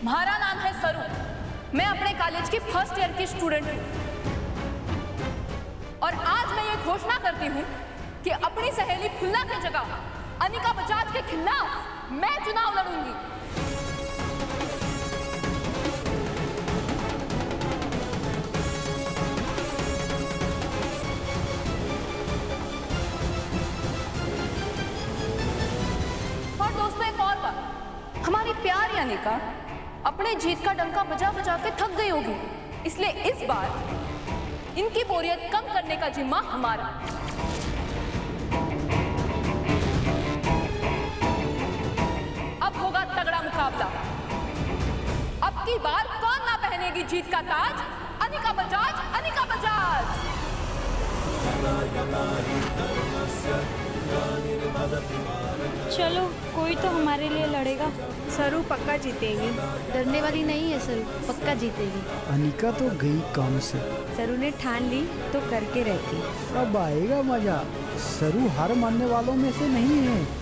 हमारा नाम है सरू। मैं अपने कॉलेज की फर्स्ट ईयर की स्टूडेंट हूँ और आज मैं ये घोषणा करती हूँ कि अपनी सहेली फुल्ला की जगह अनिका बजाज के खिलाफ मैं चुनाव लड़ूंगी। और दोस्तों, एक और बात, हमारी प्यारी अनिका अपने जीत का डंका बजा बजा के थक गई होगी, इसलिए इस बार इनकी बोरियत कम करने का जिम्मा हमारा। अब होगा तगड़ा मुकाबला। अब की बार कौन ना पहनेगी जीत का ताज? अनिका बजाज, अनिका बजाज। चलो, कोई तो हमारे लिए लड़ेगा। सरू पक्का जीतेगी। डरने वाली नहीं है सरू, पक्का जीतेगी। अनिका तो गई काम से। सरू ने ठान ली तो करके रहती। अब आएगा मजा। सरू हार मानने वालों में से नहीं है।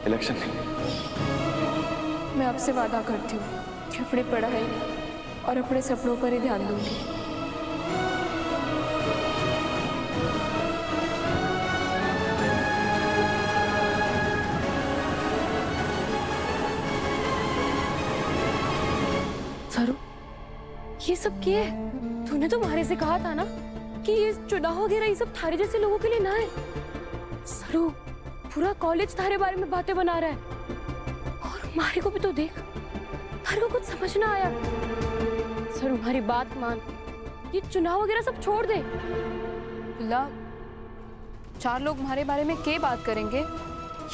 इलेक्शन मैं आपसे वादा करती हूँ कि अपनी पढ़ाई और अपने सपनों पर ही ध्यान दूंगी। सरू, ये सब क्या है? तूने तो हमारे से कहा था ना कि ये चुनाव वगैरह ये सब थारे जैसे लोगों के लिए ना है। सरू, पूरा कॉलेज थारे बारे में बातें बना रहा है और हमारे को भी तो देख, थारे को कुछ समझ ना आया। सरू, हमारी बात मान, ये चुनाव वगैरह सब छोड़ दे। फुल्ला, 4 लोग हमारे बारे में क्या बात करेंगे,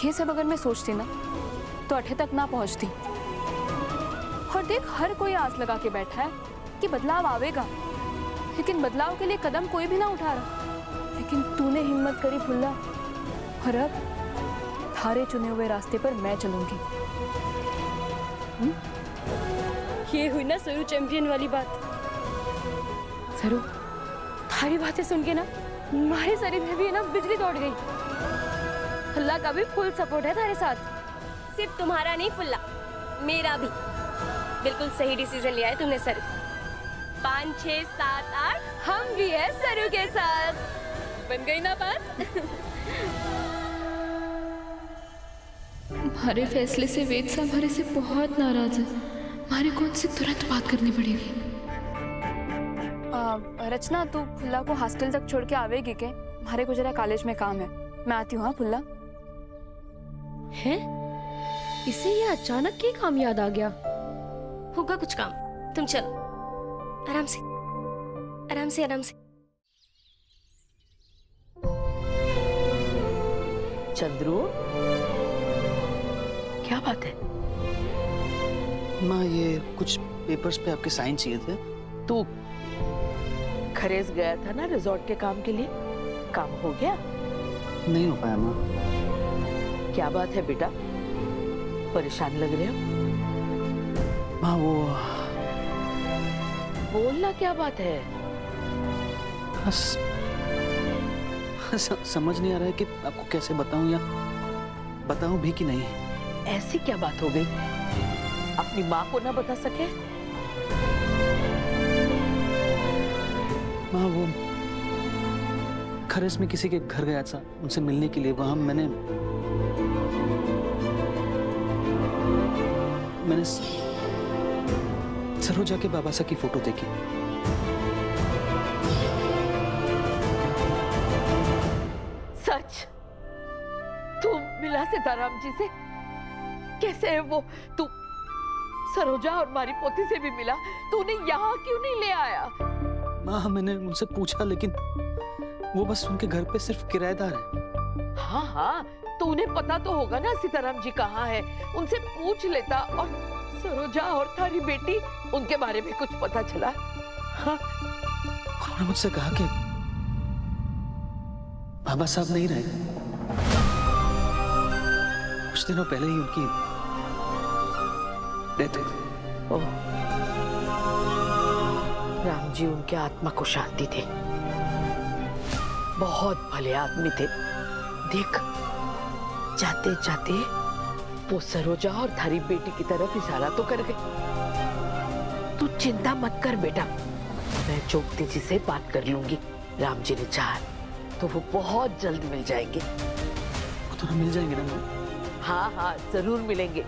ये सब अगर मैं सोचती ना तो 8 तक ना पहुंचती। और देख, हर कोई आस लगा के बैठा है कि बदलाव आवेगा, लेकिन बदलाव के लिए कदम कोई भी ना उठा रहा। लेकिन तूने हिम्मत करी फुल्ला, और अब थारे चुने हुए रास्ते पर मैं चलूंगी। ये हुई ना सरू चैंपियन वाली बात। सरू, थारी बातें सुन के ना हमारे शरीर में भी है ना बिजली दौड़ गई। फुल्ला का भी फुल सपोर्ट है थारे साथ। सिर्फ तुम्हारा नहीं फुल्ला, मेरा भी। बिल्कुल सही डिसीजन लिया है तुमने सरू। 5, 6, 7, 8 हम भी है सरू के साथ। बन गई ना बात? हमारे फैसले से वेद साहब हमारे से बहुत नाराज है। हमारे को उनसे तुरंत बात करनी पड़ेगी। रचना, तू फुल्ला को हॉस्टल तक छोड़ के आवेगी के? हमारे को जरा कॉलेज में काम है, मैं आती हूँ। हाँ फुल्ला। है? इसे ये अचानक क्या काम याद आ गया? होगा कुछ काम, तुम चलो। आराम से, आराम से, आराम से। चंद्रू, क्या बात है? माँ, ये कुछ पेपर्स पे आपके साइन चाहिए थे। तू खरेज गया था ना रिजॉर्ट के काम के लिए, काम हो गया? नहीं हो पाया माँ। क्या बात है बेटा, परेशान लग रहे हो? माँ, वो बोलना, क्या बात है? समझ नहीं आ रहा है कि आपको कैसे बताऊं या बताऊं भी कि नहीं। ऐसी क्या बात हो गई? अपनी माँ को ना बता सके? माँ, वो खरेस में किसी के घर गया था उनसे मिलने के लिए। वहां मैंने सरोजा के बाबा साहब की फोटो देखी। सच? तुम मिला मिला सीताराम जी से? कैसे है वो? तू सरोजा और हमारी पोती से भी मिला? तू उन्हें यहाँ क्यों नहीं ले आया? माँ, मैंने उनसे पूछा लेकिन वो बस उनके घर पे सिर्फ किराएदार है। हाँ हाँ, तो उन्हें पता तो होगा ना सीताराम जी कहाँ है, उनसे पूछ लेता। और सरोजा और थारी बेटी, उनके बारे में कुछ पता चला? हाँ? उन्होंने मुझसे कहा कि बाबा साहब नहीं रहे, कुछ दिनों पहले ही उनकी डेथ हुई। ओह, राम जी उनके आत्मा को शांति दे। बहुत भले आदमी थे। देख, जाते जाते वो सरोजा और थारी बेटी की तरफ इशारा तो कर गए। तू चिंता मत कर बेटा, मैं जोगती जी से बात कर लूंगी। राम जी ने चाहा तो वो बहुत जल्द मिल जाएंगे। वो तो मिल जाएंगे ना? हाँ हाँ, जरूर मिलेंगे।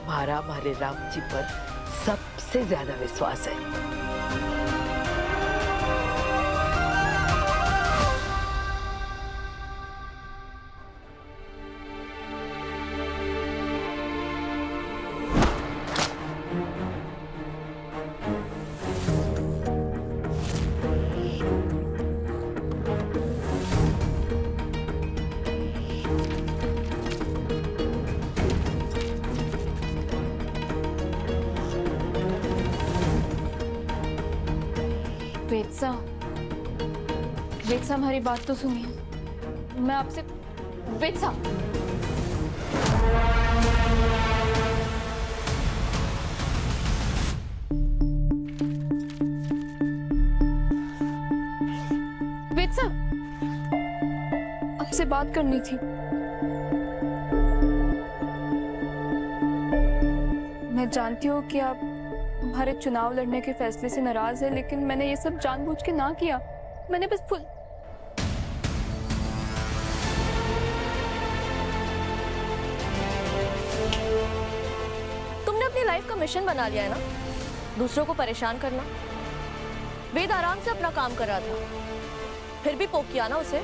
हमारे राम जी पर सबसे ज्यादा विश्वास है। वेद सा हमारी बात तो सुनिए। मैं आपसे वेद सा, आपसे बात करनी थी। मैं जानती हूँ कि आप हमारे चुनाव लड़ने के फैसले से नाराज है, लेकिन मैंने ये सब जानबूझ के ना किया। मैंने बस तुमने अपनी लाइफ का मिशन बना लिया है ना, दूसरों को परेशान करना। वेद आराम से अपना काम कर रहा था, फिर भी पोक किया ना उसे।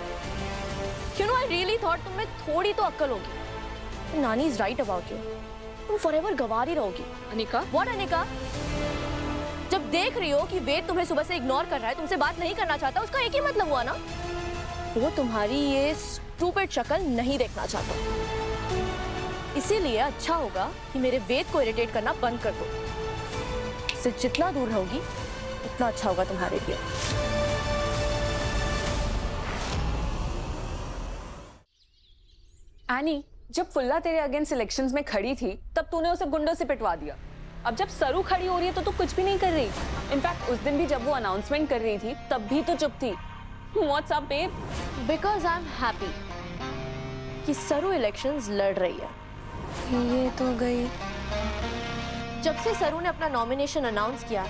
You know, I really thought तुम में थोड़ी तो अक्ल होगी। नानी is right about you। तुम forever गंवार ही रहोगी। अनिका? What अनिका? जब देख रही हो कि वेद तुम्हें सुबह से इग्नोर कर रहा है, तुमसे बात नहीं करना चाहता, उसका एक ही मतलब हुआ ना, वो तुम्हारी ये स्टूपिड शक्ल नहीं देखना चाहता। इसीलिए अच्छा होगा कि मेरे वेद को इरिटेट करना बंद कर दो। इससे जितना दूर रहोगी उतना अच्छा होगा तुम्हारे लिए। एनी, जब फुल्ला तेरे अगेंस्ट इलेक्शंस में खड़ी थी तब तूने उसे गुंडों से पिटवा दिया। अब जब सरू खड़ी हो रही है तो तू कुछ भी नहीं कर रही। इनफैक्ट उस दिन भी जब वो अनाउंसमेंट कर रही थी तब भी तो चुप थी। What's up, babe? Because I'm happy कि सरू इलेक्शंस लड़ रही है। ये तो गई। जब से सरू ने अपना नॉमिनेशन अनाउंस किया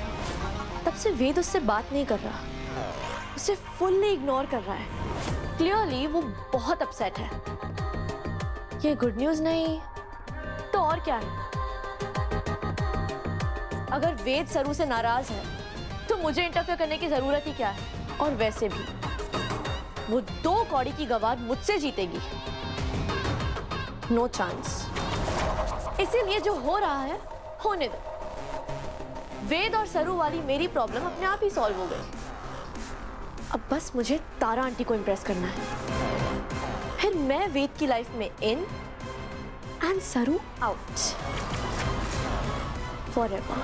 तब से वेद उससे बात नहीं कर रहा, उसे फुल्ली इग्नोर कर रहा है। क्लियरली वो बहुत अपसेट है। ये गुड न्यूज नहीं तो और क्या है? अगर वेद सरू से नाराज है तो मुझे इंटरफेयर करने की जरूरत ही क्या है? और वैसे भी वो 2 कौड़ी की गवार मुझसे जीतेगी। No chance. इसीलिए जो हो रहा है होने दो। वेद और सरू वाली मेरी प्रॉब्लम अपने आप ही सॉल्व हो गई। अब बस मुझे तारा आंटी को इम्प्रेस करना है, फिर मैं वेद की लाइफ में इन एंड सरू आउट फॉरएवर।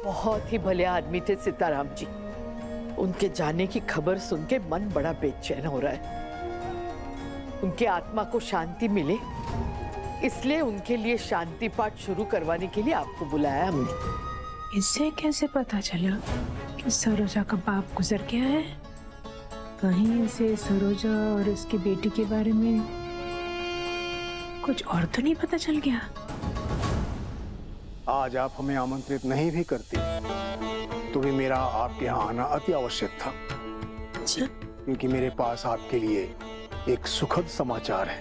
बहुत ही भले आदमी थे सीताराम जी। उनके जाने की खबर सुन के मन बड़ा बेचैन हो रहा है। उनके आत्मा को शांति मिले इसलिए उनके लिए शांति पाठ शुरू करवाने के लिए आपको बुलाया हमने। इससे कैसे पता चला कि सरोजा का बाप गुजर गया है? कहीं इसे सरोजा और उसकी बेटी के बारे में कुछ और तो नहीं पता चल गया? आज आप हमें आमंत्रित नहीं भी करती तो भी मेरा आपके यहाँ आना अति आवश्यक था, क्योंकि मेरे पास आपके लिए एक सुखद समाचार है।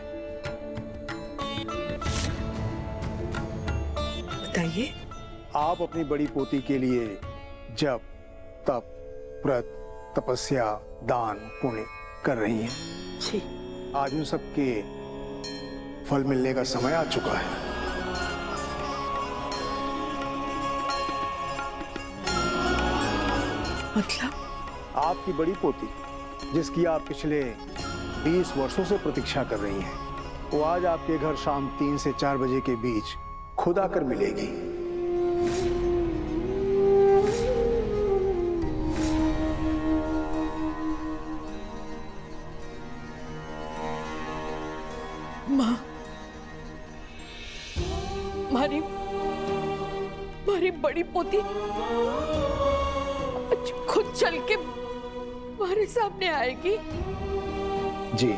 बताइए। आप अपनी बड़ी पोती के लिए जब तप व्रत तपस्या दान पुण्य कर रही हैं। जी। आज उन सब के फल मिलने का समय आ चुका है। मतलब? आपकी बड़ी पोती, जिसकी आप पिछले 20 वर्षों से प्रतीक्षा कर रही हैं, वो आज आपके घर शाम 3 से 4 बजे के बीच खुद आकर मिलेगी। माँ, हमारी बड़ी पोती आज खुद चल के हमारे सामने आएगी। जी,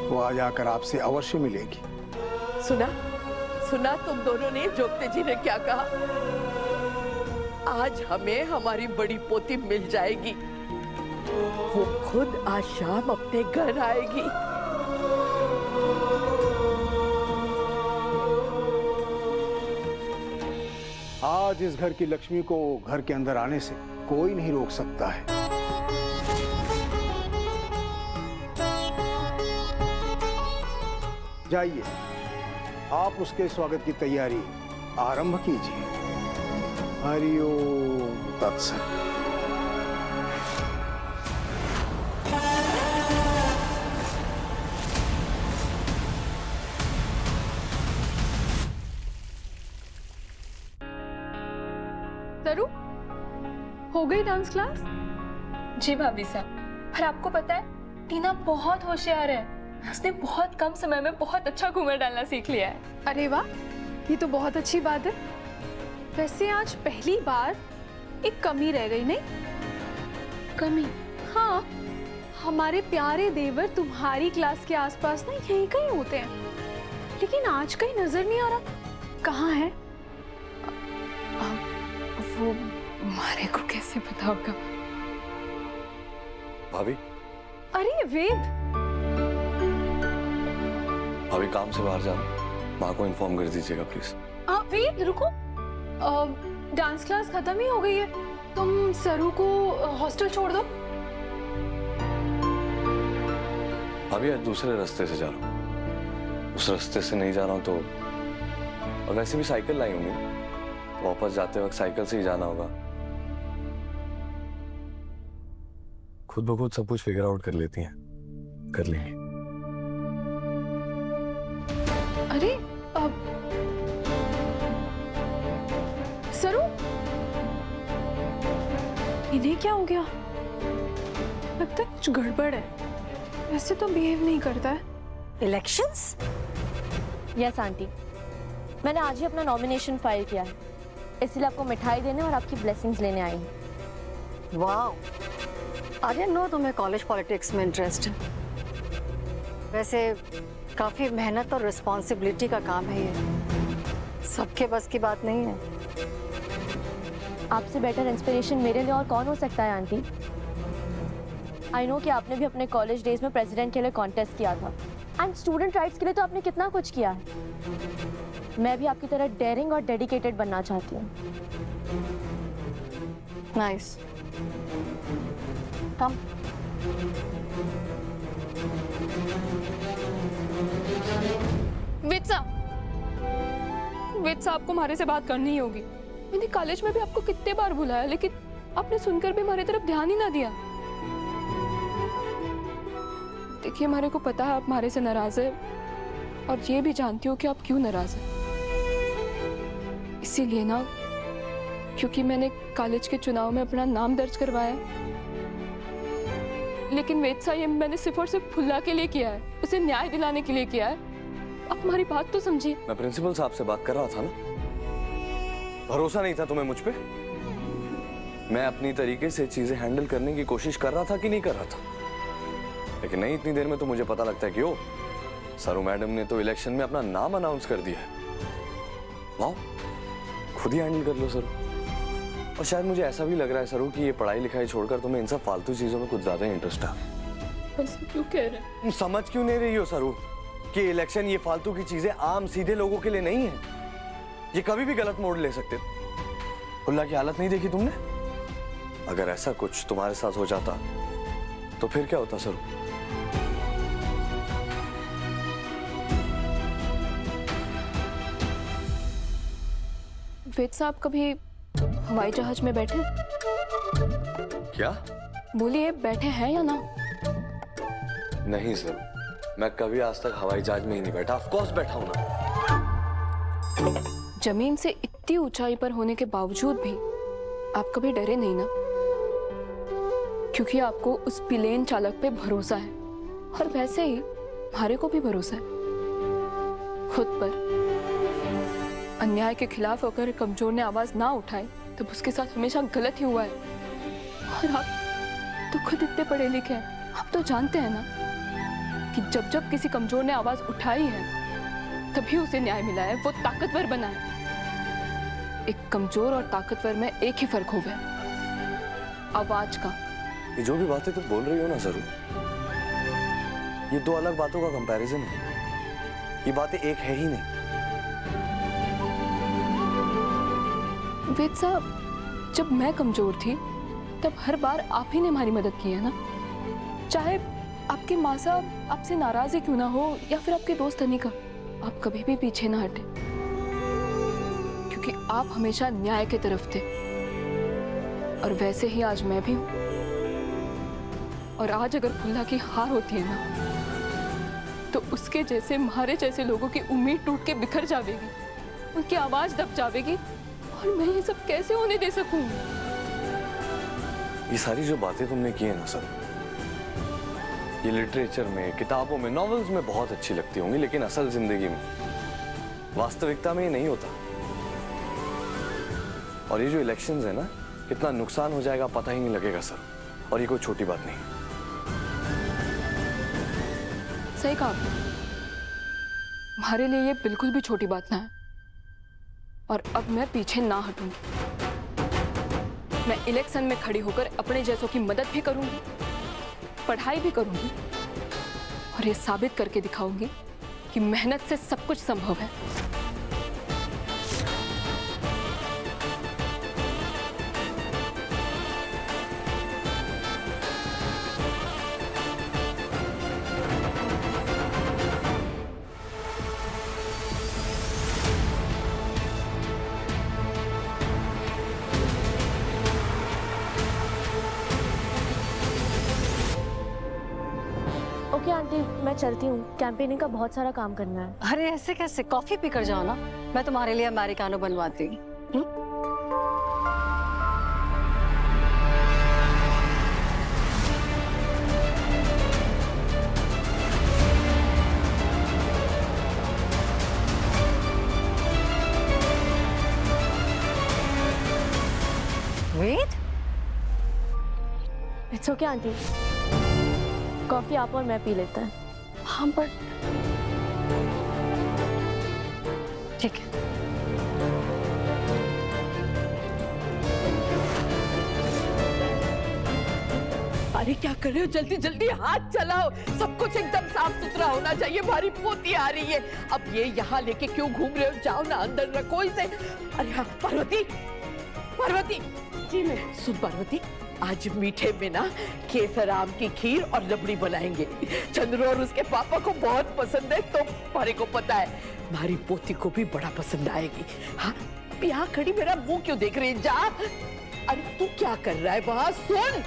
वो आज आकर आपसे अवश्य मिलेगी। सुना तुम दोनों ने जोगते जी ने क्या कहा? आज हमें हमारी बड़ी पोती मिल जाएगी। वो खुद आज शाम अपने घर आएगी। आज इस घर की लक्ष्मी को घर के अंदर आने से कोई नहीं रोक सकता है। जाइए, आप उसके स्वागत की तैयारी आरंभ कीजिए। हरि ओम तत्सत। सरू, हो गई डांस क्लास? जी भाभी साहब, पर आपको पता है टीना बहुत होशियार है। उसने बहुत कम समय में बहुत अच्छा घूमर डालना सीख लिया है। अरे वाह, ये तो बहुत अच्छी बात है। वैसे आज पहली बार एक कमी रह गई, नहीं? कमी? हाँ, हमारे प्यारे देवर तुम्हारी क्लास के आसपास ना यहीं कहीं होते हैं, लेकिन आज कहीं नजर नहीं आ रहा। कहाँ है? वो मारे को कैसे पता होगा? भाभी। अरे वेद, भाभी काम से बाहर जाना, माँ को इन्फॉर्म कर दीजिएगा प्लीज। वेद रुको, डांस क्लास खत्म ही हो गई है। तुम सरू को हॉस्टल छोड़ दो। भाभी आज दूसरे रास्ते से जा रहा हूँ। उस रास्ते से नहीं जा रहा हूँ तो, और वैसे भी साइकिल लाई होंगी, तो वापस जाते वक्त साइकिल से ही जाना होगा। खुद ब खुद सब कुछ फिगर आउट कर लेती हैं, कर लेंगे। अरे सरू, इन्हें क्या हो गया? लगता है कुछ गड़बड़ है। वैसे तो बिहेव नहीं करता है। इलेक्शंस? यस आंटी, मैंने आज ही अपना नॉमिनेशन फाइल किया है, इसलिए आपको मिठाई देने और आपकी ब्लेसिंग्स लेने आई हूँ। वाओ, आई डिडंट नो तुम्हें कॉलेज पॉलिटिक्स में इंटरेस्ट है। वैसे काफी मेहनत और रिस्पॉन्सिबिलिटी का काम है ये, सबके बस की बात नहीं है। आपसे बेटर इंस्पिरेशन मेरे लिए और कौन हो सकता है आंटी? आई नो कि आपने भी अपने कॉलेज डेज में प्रेसिडेंट के लिए कॉन्टेस्ट किया था, एंड स्टूडेंट राइट्स के लिए तो आपने कितना कुछ किया है। मैं भी आपकी तरह डेयरिंग और डेडिकेटेड बनना चाहती हूँ। नाइस, कम। वेद साहब आपको हमारे से बात करनी ही होगी। मैंने कॉलेज में भी आपको कितने बार बुलाया, लेकिन आपने सुनकर भी हमारी तरफ ध्यान ही ना दिया। देखिए, हमारे को पता है आप हमारे से नाराज है, और ये भी जानती हो कि आप क्यों नाराज है। इसीलिए ना, क्योंकि मैंने कॉलेज के चुनाव में अपना नाम दर्ज करवाया, लेकिन वेद साहब ये मैंने सिर्फ और सिर्फ फुल्ला के लिए किया है, उसे न्याय दिलाने के लिए किया है। आप हमारी बात तो समझिए। मैं प्रिंसिपल साहब से बात कर रहा था ना, भरोसा नहीं था तुम्हें मुझ पे? मैं अपनी तरीके से चीजें हैंडल करने की कोशिश कर रहा था कि नहीं कर रहा था, लेकिन नहीं, इतनी देर में तो मुझे पता लगता है कि ओ, सरू मैडम ने तो इलेक्शन में अपना नाम अनाउंस कर दिया है। वाह, खुद ही हैंडल कर लो सरू। और शायद मुझे ऐसा भी लग रहा है सरू कि ये पढ़ाई लिखाई छोड़कर तुम्हें इन सब फालतू चीजों में कुछ ज्यादा इंटरेस्ट है। क्यों कह रहे हैं? तुम समझ क्यों नहीं रही हो सरू कि इलेक्शन, ये फालतू की चीजें आम सीधे लोगों के लिए नहीं है। ये कभी भी गलत मोड़ ले सकते। फुल्ला की हालत नहीं देखी तुमने? अगर ऐसा कुछ तुम्हारे साथ हो जाता तो फिर क्या होता सर? वेद साहब कभी हवाई जहाज में बैठे? क्या? बोलिए, बैठे हैं या ना? नहीं सर, मैं कभी आज तक हवाई जहाज में ही नहीं बैठा। ऑफ कोर्स बैठा हूं ना। जमीन से इतनी ऊंचाई पर होने के बावजूद भी आप कभी डरे नहीं ना? क्योंकि आपको उस प्लेन चालक पे भरोसा है, और वैसे ही हमारे को भी भरोसा है खुद पर। अन्याय के खिलाफ अगर कमजोर ने आवाज ना उठाए तब उसके साथ हमेशा गलत ही हुआ है। और आप तो खुद इतने पढ़े लिखे हैं, आप तो जानते हैं ना कि जब जब किसी कमजोर ने आवाज उठाई है तभी उसे न्याय मिला है, वो ताकतवर बना है। एक कमजोर और ताकतवर में एक ही फर्क हुआ है, आवाज का। ये जो भी बातें तुम बोल रही हो ना जरूर, ये दो अलग बातों का कंपैरिजन है। ये बातें एक है ही नहीं। वेद साहब, जब मैं कमजोर थी तब हर बार आप ही ने हमारी मदद की है ना। चाहे आपकी माँ साहब आपसे नाराज ही क्यों ना हो, या फिर आपके दोस्त अनिका, आप कभी भी पीछे ना हटे, क्योंकि आप हमेशा न्याय के तरफ थे। और वैसे ही आज मैं भी हूं। और आज अगर फुल्ला की हार होती है ना, तो उसके जैसे हमारे जैसे लोगों की उम्मीद टूट के बिखर जाएगी, उनकी आवाज दब जाएगी, और मैं ये सब कैसे होने दे सकूंगी? ये सारी जो बातें तुमने की है ना सर, ये लिटरेचर में, किताबों में, नॉवेल्स में बहुत अच्छी लगती होंगी, लेकिन असल जिंदगी में, वास्तविकता में ये नहीं होता। और ये जो इलेक्शंस है ना, कितना नुकसान हो जाएगा पता ही नहीं लगेगा सर। और ये कोई छोटी बात नहीं। सही कहा आपने, हमारे लिए ये बिल्कुल भी छोटी बात ना है। और अब मैं पीछे ना हटूंगी। मैं इलेक्शन में खड़ी होकर अपने जैसों की मदद भी करूंगी, पढ़ाई भी करूंगी, और ये साबित करके दिखाऊंगी कि मेहनत से सब कुछ संभव है। ओके आंटी, मैं चलती हूँ। कैंपेनिंग का बहुत सारा काम करना है। अरे ऐसे कैसे, कॉफी पीकर जाओ ना, मैं तुम्हारे लिए अमेरिकानो बनवाती हूँ। Wait, it's okay aunty, coffee आप और मैं पी लेते हैं। हाँ बट ठीक है। अरे क्या कर रहे हो? जल्दी जल्दी हाथ चलाओ, सब कुछ एकदम साफ सुथरा होना चाहिए। हमारी पोती आ रही है, अब ये यहाँ लेके क्यों घूम रहे हो? जाओ ना अंदर, रखो इसे। अरे हाँ पार्वती, पार्वती जी मैं सुन पार्वती, आज मीठे में ना केसर आम की खीर और रबड़ी बनाएंगे। चंद्रू और उसके पापा को बहुत पसंद है, तो हमारे को पता है हमारी पोती को भी बड़ा पसंद आएगी। हाँ यहाँ खड़ी मेरा मुंह क्यों देख रही है? जा। अरे तू क्या कर रहा है वहां? सुन,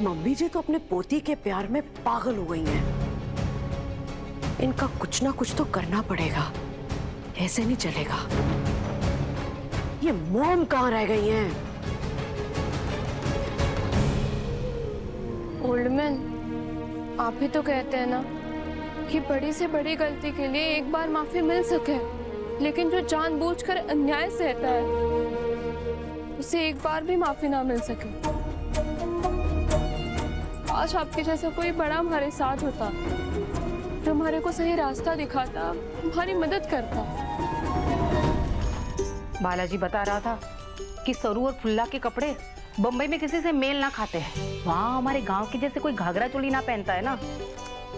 मम्मी जी तो अपने पोती के प्यार में पागल हो गई हैं। इनका कुछ ना कुछ तो करना पड़ेगा, ऐसे नहीं चलेगा। ये मॉम कहाँ रह गई हैं? ओल्ड मैन, आप ही तो कहते हैं ना कि बड़ी से बड़ी गलती के लिए एक बार माफी मिल सके, लेकिन जो जानबूझकर अन्याय सहता है उसे एक बार भी माफी ना मिल सके। आज आपके जैसा कोई बड़ा हमारे साथ होता, जो हमारे को सही रास्ता दिखाता, हमारी मदद करता। बालाजी बता रहा था कि सरू और फुल्ला के कपड़े बम्बई में किसी से मेल ना खाते हैं। वहाँ हमारे गांव के जैसे कोई घाघरा चोली ना पहनता है ना,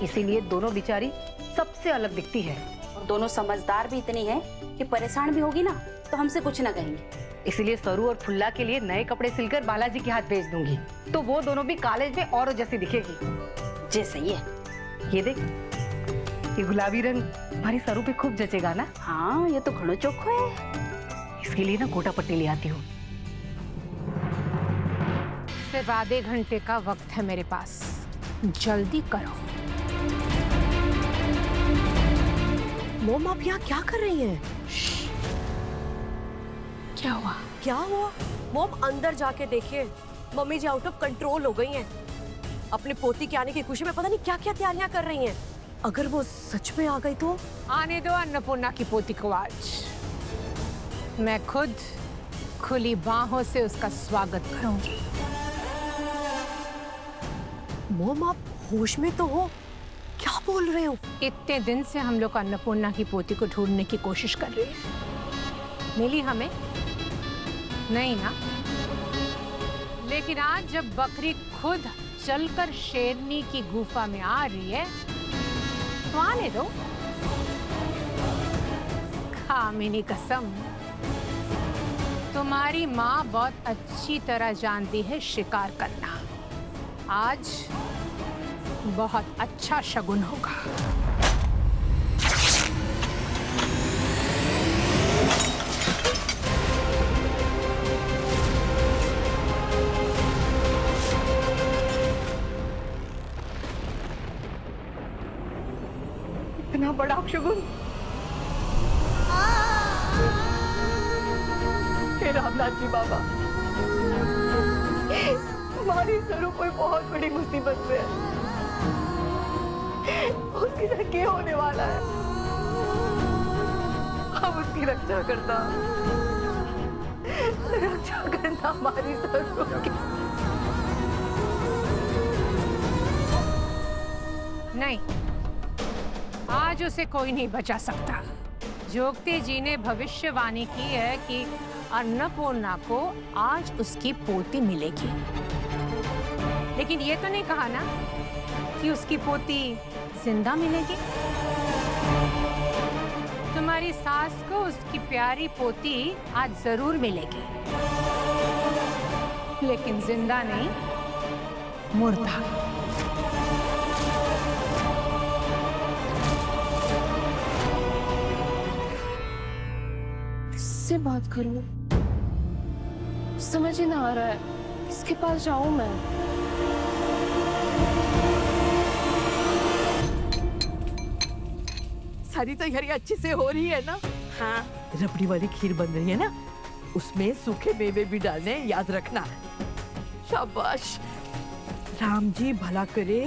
इसीलिए दोनों बिचारी सबसे अलग दिखती है। और दोनों समझदार भी इतनी है कि परेशान भी होगी ना तो हमसे कुछ ना कहेंगे। इसलिए सरू और फुल्ला के लिए नए कपड़े सिलकर बालाजी के हाथ भेज दूंगी, तो वो दोनों भी कॉलेज में औरों जैसी दिखेगी। जे सही है। ये देख, ये गुलाबी रंग हमारी सरू पे खूब जचेगा ना। हाँ, ये तो घणो चोखो है। इसके लिए ना गोटा पट्टी ले आती हूँ। सिर्फ आधे घंटे का वक्त है मेरे पास, जल्दी करो। मोम आप यहाँ क्या कर रही हैं? क्या हुआ? क्या हुआ? मोम अंदर जाके देखिए, मम्मी जी आउट ऑफ कंट्रोल हो गई हैं। अपने पोती के आने की खुशी में पता नहीं क्या क्या तैयारियां कर रही हैं। अगर वो सच में आ गई तो? आने दो अन्नपूर्णा की पोती को आज। मैं खुद खुली बाहों से उसका स्वागत करूंगी। मोम आप होश में तो हो? क्या बोल रहे हो? इतने दिन से हम लोग अन्नपूर्णा की पोती को ढूंढने की कोशिश कर रहे हैं। मिली हमें नहीं ना, लेकिन आज जब बकरी खुद चलकर शेरनी की गुफा में आ रही है तो आने दो। कामिनी कसम, तुम्हारी माँ बहुत अच्छी तरह जानती है शिकार करना। आज बहुत अच्छा शगुन होगा। इतना बड़ा शगुन। हे रामनाथ जी बाबा, हमारी सरू कोई बहुत बड़ी मुसीबत में है। उसकी साथ क्या होने वाला है? हम उसकी रक्षा करना हमारी सरू की। नहीं, आज उसे कोई नहीं बचा सकता। जोगते जी ने भविष्यवाणी की है कि अन्नपूर्णा को आज उसकी पोती मिलेगी, लेकिन ये तो नहीं कहा ना कि उसकी पोती जिंदा मिलेगी। तुम्हारी सास को उसकी प्यारी पोती आज जरूर मिलेगी, लेकिन जिंदा नहीं, मुर्दा। किससे बात करूं? समझ ही ना आ रहा है किसके पास जाऊं मैं। सारी तैयारी अच्छी से हो रही है ना? हाँ, रबड़ी वाली खीर बन रही है ना, उसमें सूखे मेवे भी डालने, याद रखना। शाबाश। राम जी भला करे,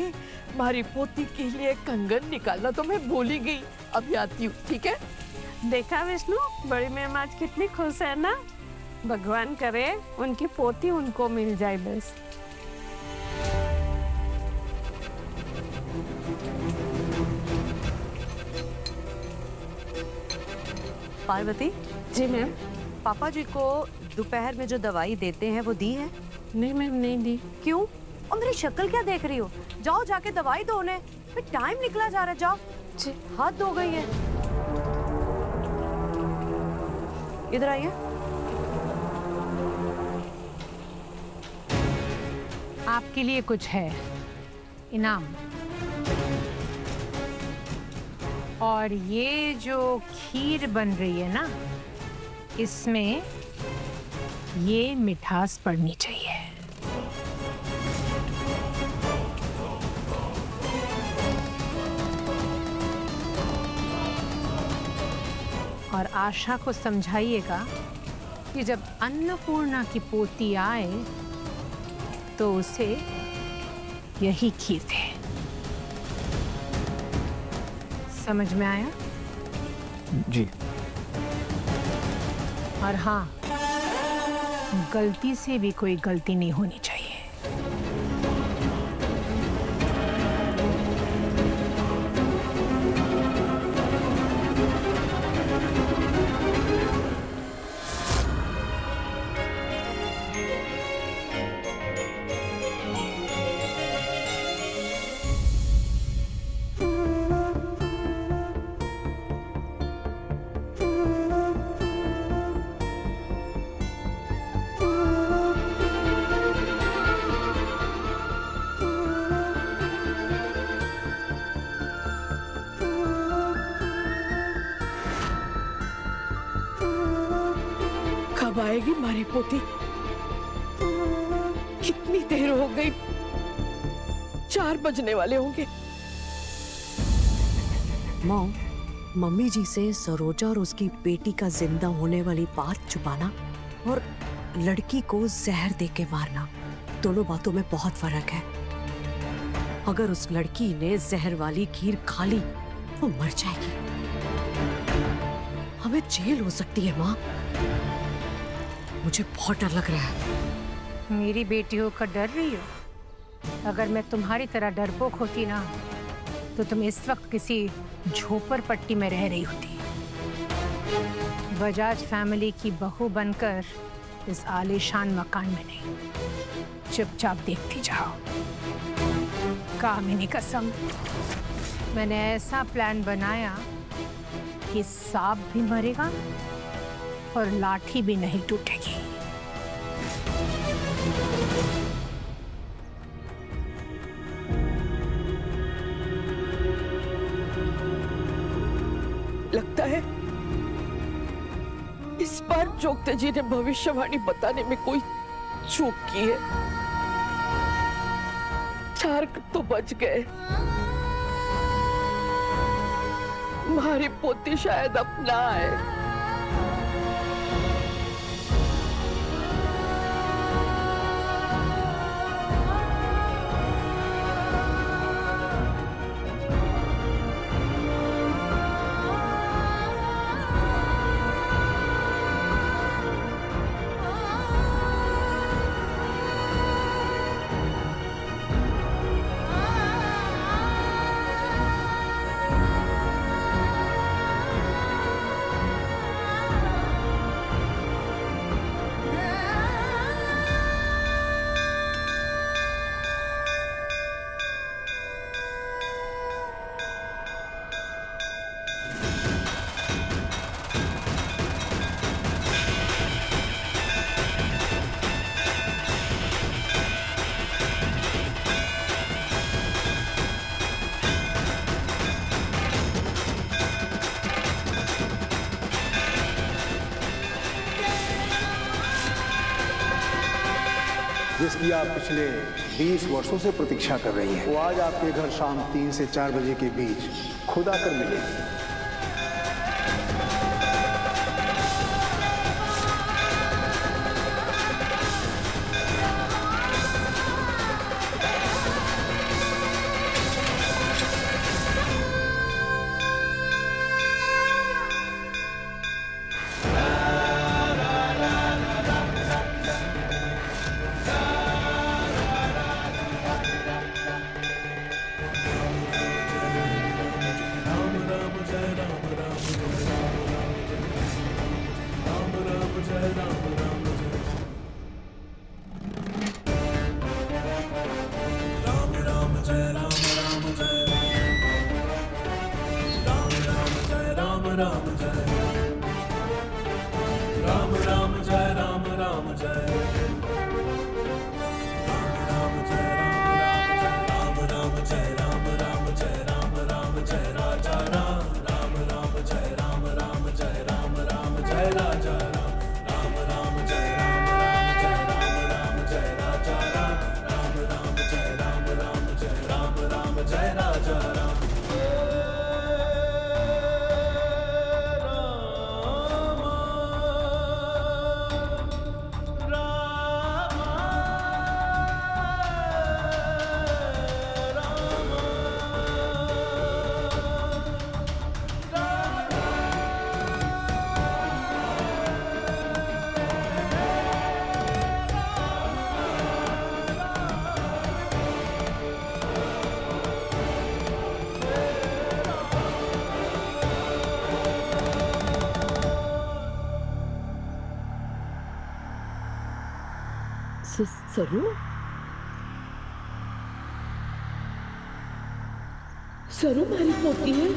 हमारी पोती के लिए कंगन निकालना तो मैं भूल ही गई। अभी आती हूँ, ठीक है? देखा विष्णु, बड़ी मैम आज कितनी खुश है ना। भगवान करे उनकी पोती उनको मिल जाए बस। पार्वती जी मैम। पापा जी को दोपहर में जो दवाई देते हैं वो दी है? नहीं मैम, नहीं दी। क्यों? और मेरी शक्ल क्या देख रही हो? जाओ जाके दवाई दो उन्हें। टाइम निकला जा रहा है, जाओ। जी। हाथ धो गई है। इधर आइए। आपके लिए कुछ है इनाम। और ये जो खीर बन रही है ना, इसमें ये मिठास पड़नी चाहिए। और आशा को समझाइएगा कि जब अन्नपूर्णा की पोती आए तो उसे यही खीर दे। समझ में आया? जी। और हाँ, गलती से भी कोई गलती नहीं होनी चाहिए। आएगी मारी पोती? कितनी देर हो गई? 4 बजने वाले होंगे। मॉम, मम्मी जी से सरोजा और उसकी बेटी का जिंदा होने वाली बात छुपाना और लड़की को जहर दे के मारना, दोनों बातों में बहुत फर्क है। अगर उस लड़की ने जहर वाली खीर खा ली वो मर जाएगी, हमें जेल हो सकती है माँ। मुझे बहुत डर लग रहा है। मेरी बेटी होकर डर रही हो? अगर मैं तुम्हारी तरह डरपोक होती ना तो तुम इस वक्त किसी झोपड़पट्टी में रह रही होती। बजाज फैमिली की बहू बनकर इस आलीशान मकान में नहीं, चुपचाप देखती जाओ। कामिनी कसम, मैंने ऐसा प्लान बनाया कि सांप भी मरेगा और लाठी भी नहीं टूटेगी। लगता है इस बार जोगते जी ने भविष्यवाणी बताने में कोई चूक की है। 4 तो बच गए। हमारी पोती शायद अपना है। जिसकी आप पिछले 20 वर्षों से प्रतीक्षा कर रही हैं, वो आज आपके घर शाम 3 से 4 बजे के बीच खुद आकर मिलेगी। सरू, सरू हमारी पोती है।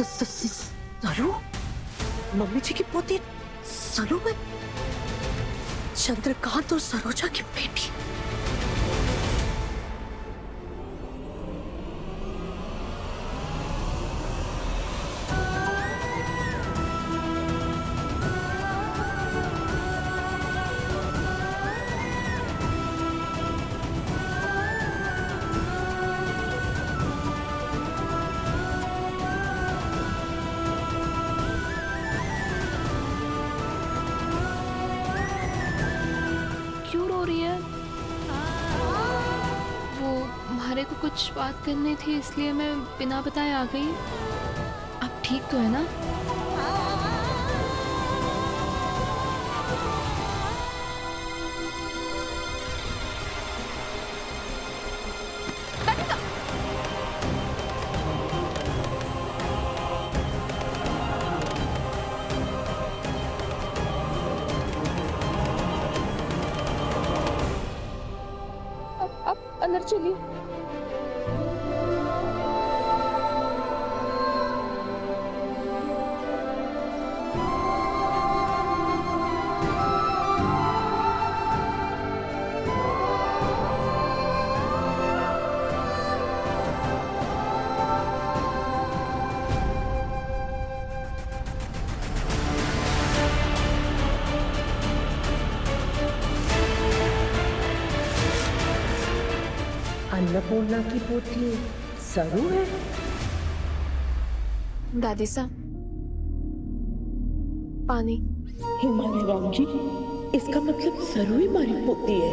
सरू? मम्मी जी की पोती सरू में चंद्रकांत और सरोजा की बेटी? कुछ बात करनी थी इसलिए मैं बिना बताए आ गई। अब ठीक तो है ना? अब अंदर चलिए। अन्नपूर्णा की पोती सरू है? दादी साहब, पानी। हिमालय राम जी, इसका मतलब सरू ही हमारी पोती है।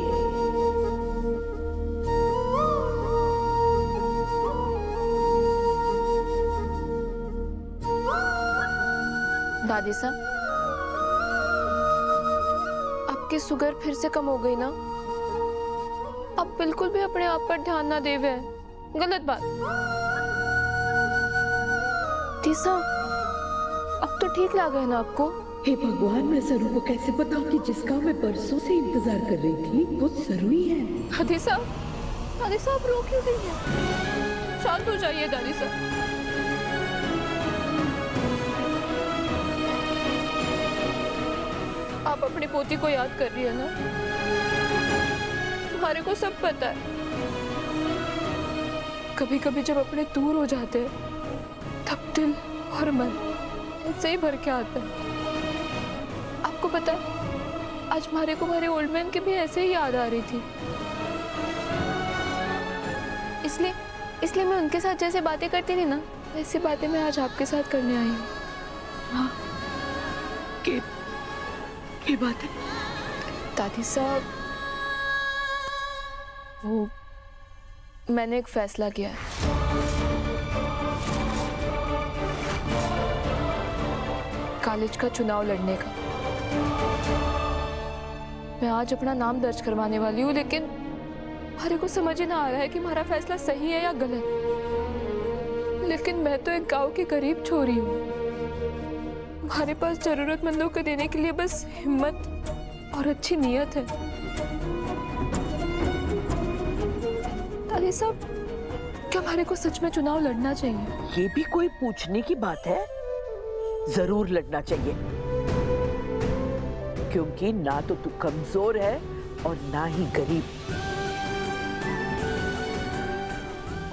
दादी साहब, आपकी शुगर फिर से कम हो गई ना? आप बिल्कुल भी अपने आप पर ध्यान ना देवे, गलत बात। तीसा, अब तो ठीक लगा है ना आपको? हे भगवान, मैं सरू को कैसे बताऊं कि जिसका मैं परसों से इंतजार कर रही थी वो सरू ही है। दादी साहब रो क्यों रही है? शांत हो जाइए दादी साहब। आप अपनी पोती को याद कर रही है ना? तुम्हारे को सब पता है। कभी कभी जब अपने दूर हो जाते हैं तब दिल और मन ऐसे ही भर के आता है। आपको पता है, आज हमारे को हमारे ओल्ड मैन की भी ऐसे ही याद आ रही थी। इसलिए मैं उनके साथ जैसे बातें करती थी ना, ऐसी बातें मैं आज आपके साथ करने आई हूँ। हाँ, क्या बात है? दादी साहब, वो मैंने एक फैसला किया है। कॉलेज का चुनाव लड़ने का। मैं आज अपना नाम दर्ज करवाने वाली हूँ, लेकिन हमारे को समझ ही ना आ रहा है कि हमारा फैसला सही है या गलत। लेकिन मैं तो एक गांव की गरीब छोरी हूँ। हमारे पास जरूरतमंदों को देने के लिए बस हिम्मत और अच्छी नीयत है। दादी साहब, क्या हमारे को सच में चुनाव लड़ना चाहिए? ये भी कोई पूछने की बात है? जरूर लड़ना चाहिए, क्योंकि ना तो तू कमजोर है और ना ही गरीब,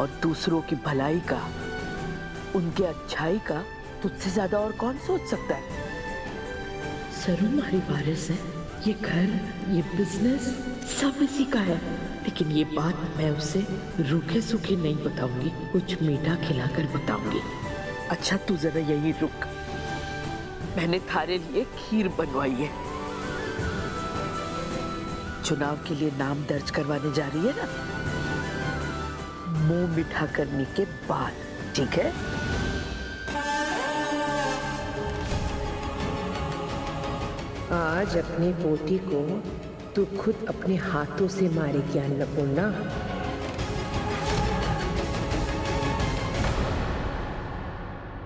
और दूसरों की भलाई का, उनके अच्छाई का तुझसे ज्यादा और कौन सोच सकता है? सरू हमारी वारिस है। ये घर, ये बिजनेस सब इसी का है। लेकिन ये बात मैं उसे रूखे सूखे नहीं बताऊंगी, कुछ मीठा खिलाकर बताऊंगी। अच्छा, तू जरा यही रुक, मैंने थारे लिए खीर बनवाई है। चुनाव के लिए नाम दर्ज करवाने जा रही है ना, मुंह मीठा करने के बाद, ठीक है? आज अपनी पोती को तू खुद अपने हाथों से मारेगी अन्नपूर्णा।